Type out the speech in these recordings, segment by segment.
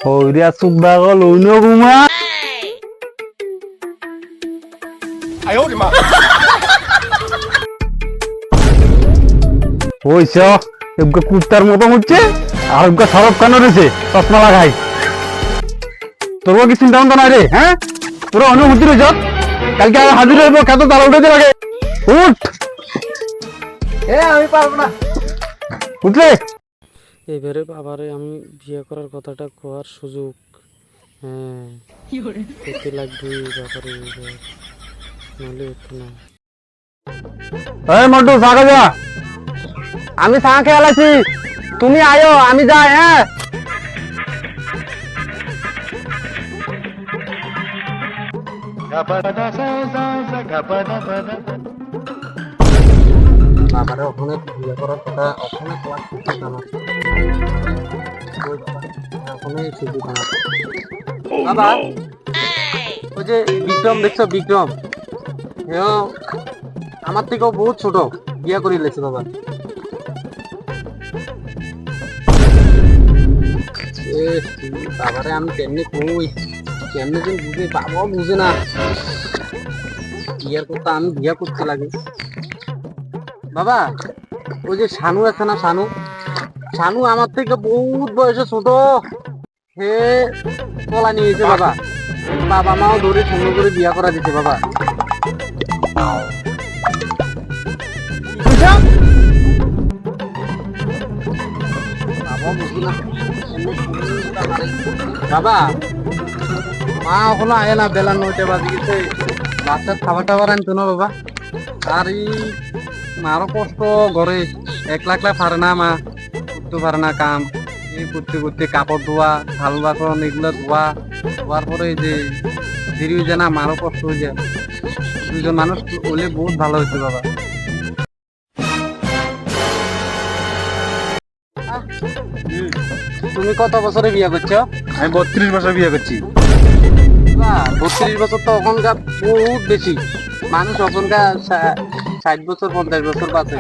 ওইরা সুব্বা গল অন্য ঘুমা ওইস এগুলো কুত্তার মতো হচ্ছে আর ওগুলো সরব কেন রয়েছে চশমা লাগাই তোর কি চিন্তা ভাবনা নাই রে হ্যাঁ তোর অনুভূতি রয়েছ কালকে হাজির হইব কত তারা উঠে লাগে উঠ আমি পারবো না উঠলে এবারে বাবারে আমি বিয়ে করার কথাটা কোয়ার সুযোগ হ্যাঁ করতে লাগবে বাবারে নাহলে হতো না। এই মন্টু চা খাবে আমি চা খেয়ে আছি তুমি আয়ো আমি যাই হ্যাঁ বাবারে ওখানে বিয়ে করার কথা ওখানে ক্লাস করতে না ওখানে সুযোগ না বাবা ওই যে বিক্রম দেখছো বিক্রম আমার থেকেও বহুত ছোট বিয়া করে লেছে বাবা বাবারে আমি কেমনে কই কেমনে দিন বুঝে বাবাও বুঝে না বিয়ার কথা আমি বিয়া করতে লাগে বাবা ওই যে শানু আছে না শানু শানু আমার থেকে বহুত বয়সে ছোট হে কলা নিয়েছে বাবা বাবা মাও ধরে সুন্দর করে বিয়া করা দিতে বাবা বাবা মা ওখানে আয় না বেলা 9টা বাজে গেছে বাচ্চার খাবার টাবার আনতো না বাবা আর এই মারও কষ্ট ঘরে একলা একলা পারে না মা করতে পারে না কাম এই করতে করতে কাপড় ধোয়া থাল বাসন এগুলো ধোয়ার পরে যে দেরি হয়ে যায় না মারও কষ্ট হয়ে যায় দুজন মানুষ হলে বহুত ভালো হয়েছে বাবা তুমি কত বছরে বিয়ে করছো? আমি 32 বছর বিয়ে করছি। 32 বছর তো ওখানকার বহুত বেশি মানুষ ওখানকার 60 বছর 50 বছর বাঁচে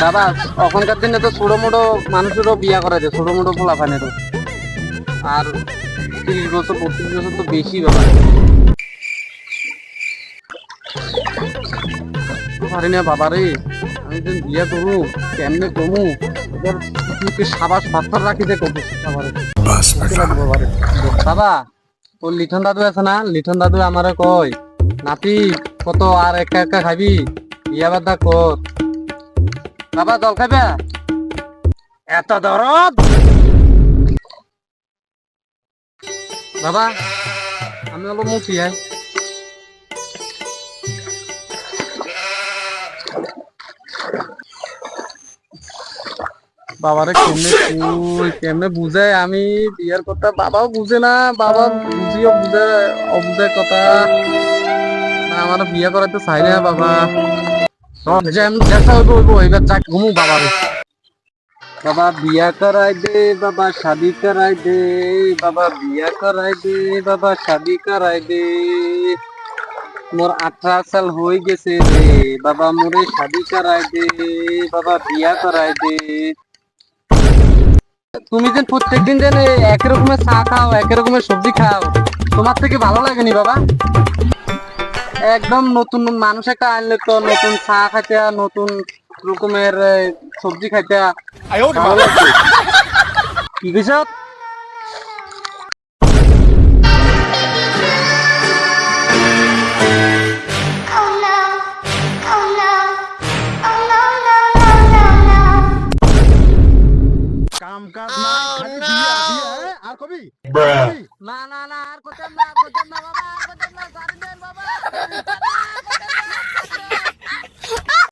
বাবা ওখানকার দিনে তো ছোট মোটো মানুষেরও বিয়া করা যায় ছোট মোটো ফোলাফানেরও আর 30 বছর 32 বছর তো বেশি বাবা পারি না বাবা রে আমি যদি বিয়া করবো কেমনে করবো সাবাস পাথর রাখি দে কত বাবা ওর লিঠন দাদু আছে না লিঠন দাদু আমারে কয় নাতি কত আর একা একা খাবি বিয়া বাদা কর বাবা জল খাবে এত দরদ বাবা আমি হলো মুখি বাবারে কেমনে বুঝে আমি বিয়ের কথা বাবাও বুঝে না বাবা বুঝিও বুঝে অবুঝের কথা আমার বিয়ে করাতে চাই না বাবা এবার যাক ঘুমু বাবারে বাবা বিয়া করাই দে বাবা শাদি করাই দে বাবা বিয়া করাই দে বাবা শাদি করাই দে মোর 18 সাল হয়ে গেছে রে বাবা মোরে শাদি করাই দে বাবা বিয়া করাই দে তুমি যে প্রত্যেকদিন যেন এক রকমের চা খাও এক রকমের সবজি খাও তোমার থেকে ভালো লাগেনি বাবা একদম নতুন মানুষ একটা আনলে তো নতুন চা খাইতে নতুন রকমের সবজি খাইতে কি কইছ আর কবি না আর করতাম না বাবা আর করতাম না